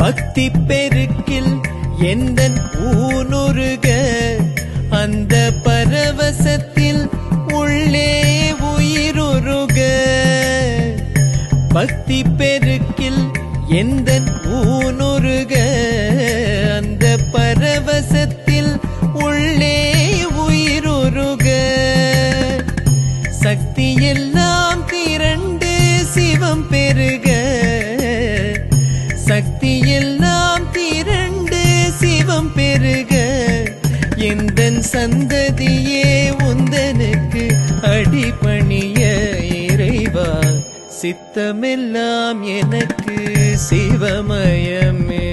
பக்தி பெருக்கில் எந்தன் ஊனுருக அந்த பரவசத்தில் உள்ளே உயிருருக பக்தி பெருக்கில் எந்தன் ஊனுருக அந்த பரவசத்தில் உள்ளே உயிருருக சக்தி எல்லாம் திரண்டு சிவம் பெருக சக்தி எல்லாம் திரண்டு சிவம் பெருக எந்தன் சந்ததியே உந்தனுக்கு அடிபணிய இறைவா சித்தமெல்லாம் எனக்கு சிவமயமே.